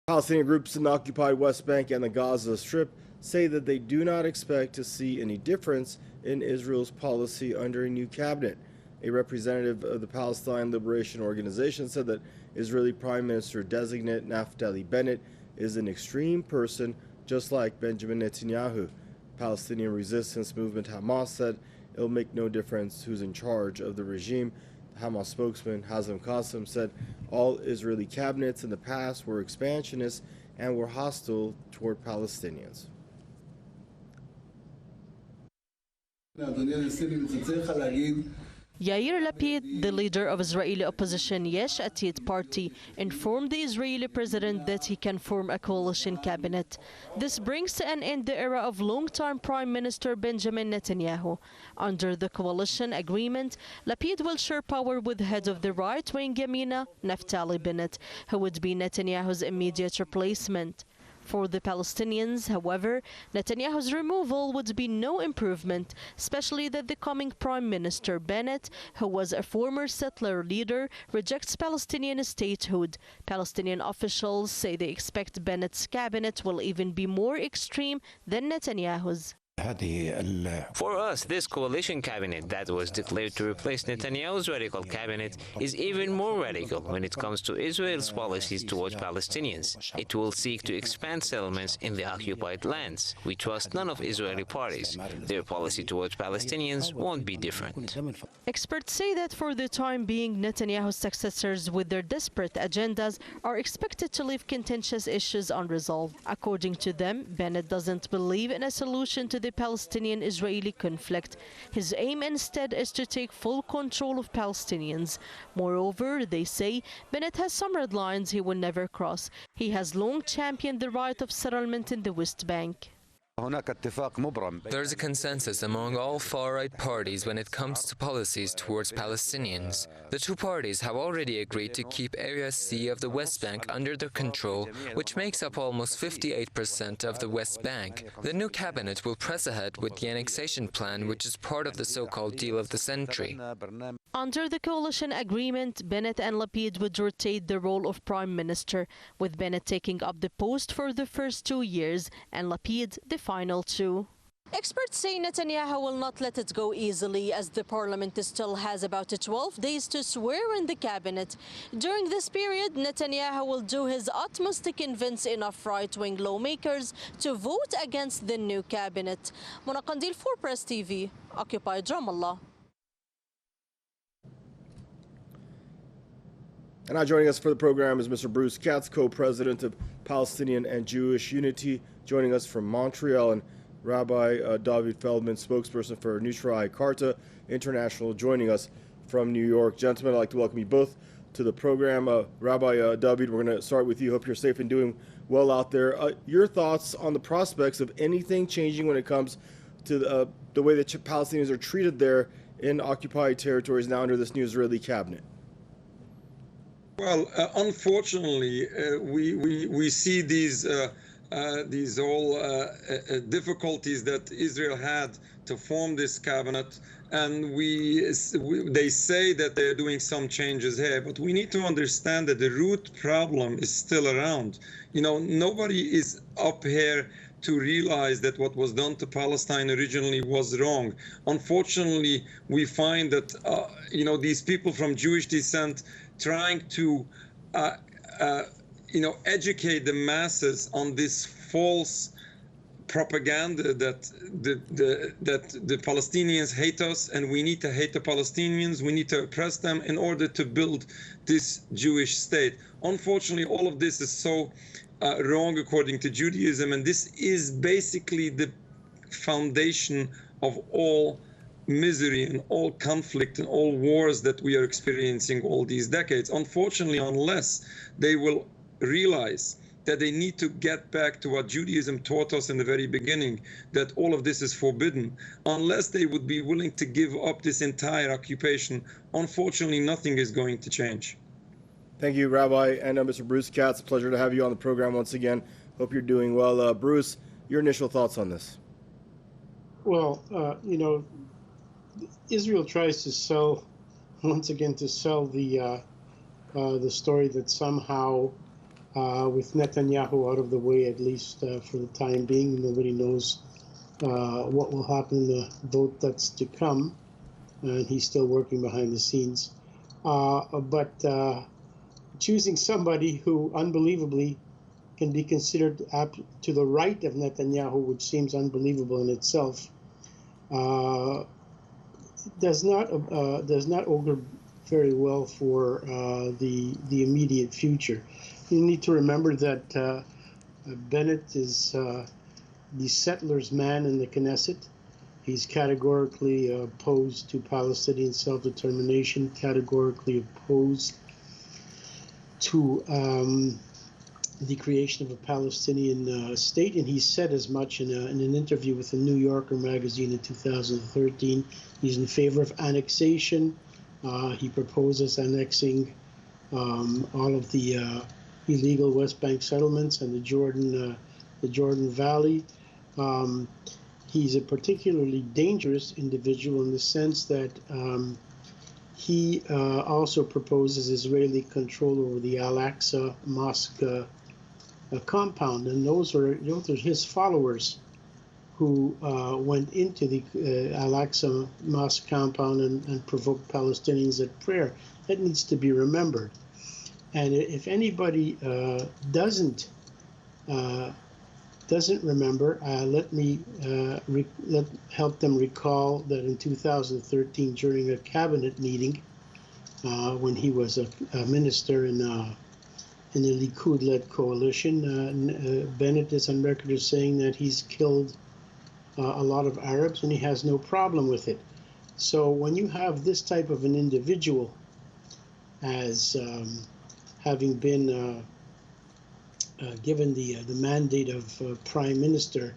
Palestinian groups in the occupied West Bank and the Gaza Strip say that they do not expect to see any difference in Israel's policy under a new cabinet. A representative of the Palestine Liberation Organization said that Israeli Prime Minister designate Naftali Bennett is an extreme person just like Benjamin Netanyahu. Palestinian resistance movement Hamas said it'll make no difference who's in charge of the regime. Hamas spokesman Hazem Qassem said all Israeli cabinets in the past were expansionist and were hostile toward Palestinians. Yair Lapid, the leader of Israeli opposition Yesh Atid party, informed the Israeli president that he can form a coalition cabinet. This brings to an end the era of long-time Prime Minister Benjamin Netanyahu. Under the coalition agreement, Lapid will share power with head of the right-wing Yamina, Naftali Bennett, who would be Netanyahu's immediate replacement. For the Palestinians, however, Netanyahu's removal would be no improvement, especially that the coming Prime Minister Bennett, who was a former settler leader, rejects Palestinian statehood. Palestinian officials say they expect Bennett's cabinet will even be more extreme than Netanyahu's. For us, this coalition cabinet that was declared to replace Netanyahu's radical cabinet is even more radical when it comes to Israel's policies towards Palestinians. It will seek to expand settlements in the occupied lands. We trust none of Israeli parties. Their policy towards Palestinians won't be different. Experts say that for the time being, Netanyahu's successors with their desperate agendas are expected to leave contentious issues unresolved. According to them, Bennett doesn't believe in a solution to the Palestinian-Israeli conflict. His aim instead is to take full control of Palestinians. Moreover, they say Bennett has some red lines he will never cross. He has long championed the right of settlement in the West Bank. There's a consensus among all far-right parties when it comes to policies towards Palestinians. The two parties have already agreed to keep Area C of the West Bank under their control, which makes up almost 58% of the West Bank. The new cabinet will press ahead with the annexation plan, which is part of the so-called deal of the century. Under the coalition agreement, Bennett and Lapid would rotate the role of Prime Minister, with Bennett taking up the post for the first 2 years and Lapid the final 2. Experts say Netanyahu will not let it go easily, as the parliament still has about 12 days to swear in the cabinet. During this period, Netanyahu will do his utmost to convince enough right-wing lawmakers to vote against the new cabinet. Mona Qandil for Press TV, occupied Ramallah. And now joining us for the program is Mr. Bruce Katz, co-president of Palestinian and Jewish Unity, joining us from Montreal, and Rabbi David Feldman, spokesperson for Nusra Carta International, joining us from New York. Gentlemen, I'd like to welcome you both to the program. Rabbi David, we're going to start with you. Hope you're safe and doing well out there. Your thoughts on the prospects of anything changing when it comes to the way that Palestinians are treated there in occupied territories now under this new Israeli cabinet? Well, unfortunately, we see these all difficulties that Israel had to form this cabinet, and they say that they're doing some changes here, but we need to understand that the root problem is still around. You know, nobody is up here to realize that what was done to Palestine originally was wrong. Unfortunately, we find that these people from Jewish descent trying to educate the masses on this false propaganda that the Palestinians hate us and we need to hate the Palestinians, we need to oppress them in order to build this Jewish state. Unfortunately, all of this is so wrong according to Judaism, and this is basically the foundation of all misery and all conflict and all wars that we are experiencing all these decades. Unfortunately, unless they will realize that they need to get back to what Judaism taught us in the very beginning, that all of this is forbidden, unless they would be willing to give up this entire occupation, unfortunately, nothing is going to change. Thank you, Rabbi, and Mr. Bruce Katz. Pleasure to have you on the program once again. Hope you're doing well. Bruce, your initial thoughts on this? Well, Israel tries to sell the story that somehow with Netanyahu out of the way, at least for the time being. Nobody knows what will happen in the vote that's to come, and he's still working behind the scenes. But choosing somebody who unbelievably can be considered to the right of Netanyahu, which seems unbelievable in itself, does not augur very well for the immediate future. You need to remember that Bennett is the settlers' man in the Knesset. He's categorically opposed to Palestinian self-determination, categorically opposed to the creation of a Palestinian state, and he said as much in an interview with the New Yorker magazine in 2013. He's in favor of annexation. He proposes annexing all of the illegal West Bank settlements and the Jordan Valley. He's a particularly dangerous individual in the sense that he also proposes Israeli control over the Al-Aqsa Mosque compound, and those are his followers who went into the Al-Aqsa Mosque compound and provoked Palestinians at prayer. That needs to be remembered. And if anybody doesn't remember, let me help them recall that in 2013, during a cabinet meeting, when he was a minister in the Likud-led coalition, Bennett is on record as saying that he's killed a lot of Arabs and he has no problem with it. So when you have this type of an individual as having been given the mandate of Prime Minister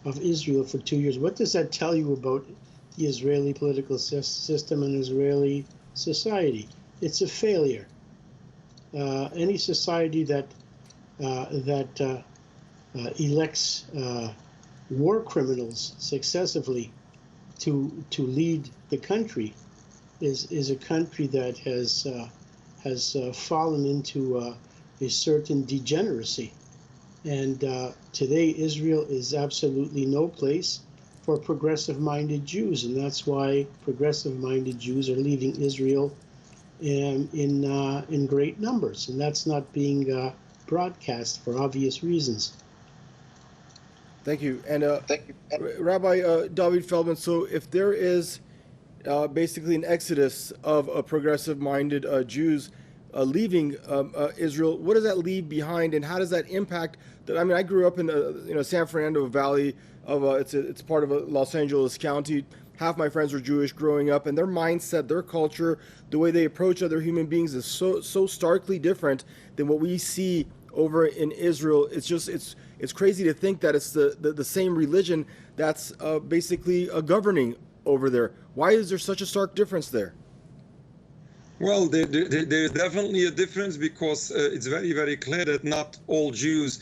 of Israel for 2 years, what does that tell you about the Israeli political system and Israeli society? It's a failure. Any society that elects war criminals successively to lead the country is a country that has fallen into a certain degeneracy. And today Israel is absolutely no place for progressive-minded Jews, and that's why progressive-minded Jews are leaving Israel in great numbers, and that's not being broadcast for obvious reasons. Thank you. And Rabbi David Feldman, so if there is basically an exodus of progressive-minded Jews leaving Israel, what does that leave behind, and how does that impact? I mean, I grew up in San Fernando Valley of it's part of Los Angeles County. Half my friends were Jewish growing up, and their mindset, their culture, the way they approach other human beings is so starkly different than what we see over in Israel. It's crazy to think that it's the same religion that's basically governing over there. Why is there such a stark difference there? Well, there's definitely a difference because it's very, very clear that not all Jews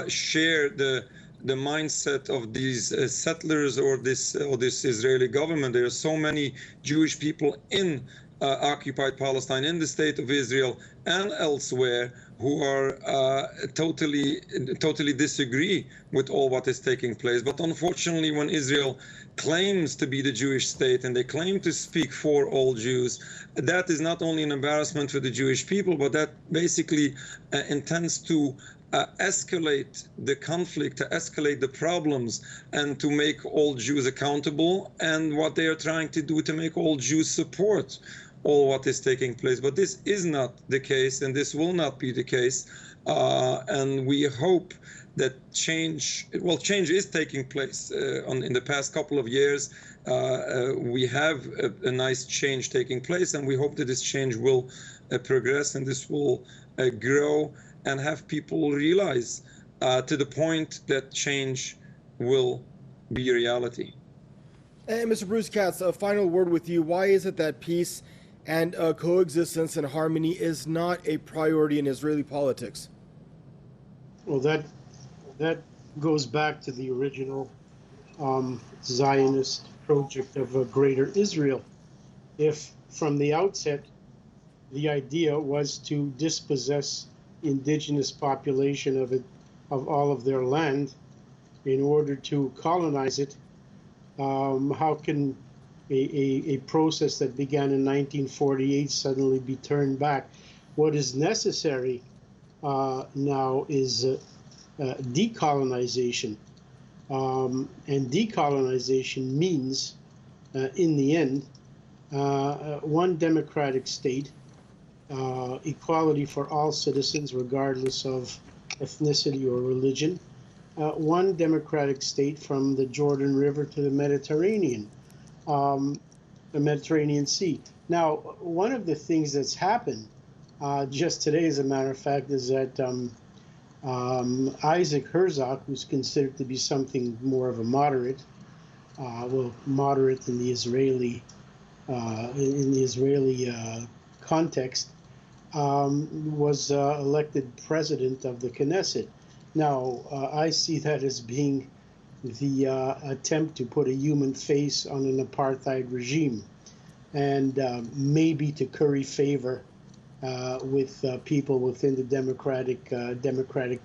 share the mindset of these settlers or this Israeli government. There are so many Jewish people in occupied Palestine, in the state of Israel and elsewhere, who are totally disagree with all what is taking place. But unfortunately, when Israel claims to be the Jewish state and they claim to speak for all Jews, that is not only an embarrassment for the Jewish people, but that basically intends to escalate the conflict, to escalate the problems, and to make all Jews accountable, and what they are trying to do to make all Jews support all what is taking place. But this is not the case, and this will not be the case, and we hope that change is taking place. In the past couple of years, we have a nice change taking place, and we hope that this change will progress, and this will grow and have people realize to the point that change will be a reality. And Mr. Bruce Katz, a final word with you. Why is it that peace and coexistence and harmony is not a priority in Israeli politics? Well, that goes back to the original Zionist project of a greater Israel. If from the outset the idea was to dispossess indigenous population of all of their land in order to colonize it. How can a process that began in 1948 suddenly be turned back? What is necessary now is decolonization. And decolonization means, in the end, one democratic state, equality for all citizens regardless of ethnicity or religion, one democratic state from the Jordan River to the Mediterranean Sea. Now, one of the things that's happened just today, as a matter of fact, is that Isaac Herzog, who's considered to be something more of a moderate, moderate in the Israeli context, was elected president of the Knesset. Now, I see that as being the attempt to put a human face on an apartheid regime, and maybe to curry favor with people within the Democratic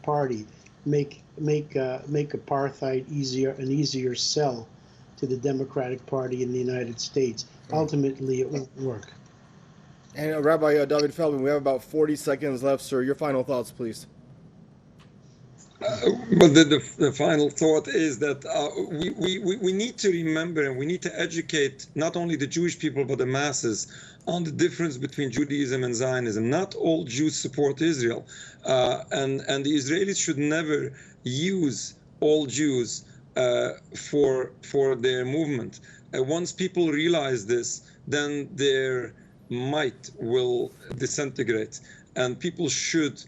Party, make apartheid an easier sell to the Democratic Party in the United States. Ultimately, it won't work. And Rabbi David Feldman, we have about 40 seconds left, sir. Your final thoughts, please. But the final thought is that we need to remember, and we need to educate not only the Jewish people but the masses on the difference between Judaism and Zionism. Not all Jews support Israel, and the Israelis should never use all Jews for their movement. Once people realize this, then their might will disintegrate, and people should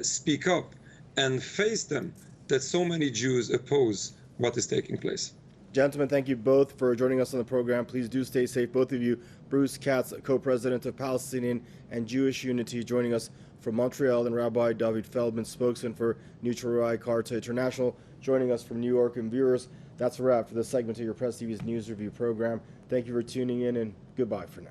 speak up and face them, that so many Jews oppose what is taking place. Gentlemen, thank you both for joining us on the program. Please do stay safe, both of you. Bruce Katz, co-president of Palestinian and Jewish Unity, joining us from Montreal, and Rabbi David Feldman, spokesman for Neutral Karta International, joining us from New York. And viewers, that's a wrap for this segment of your Press TV's News Review program. Thank you for tuning in, and goodbye for now.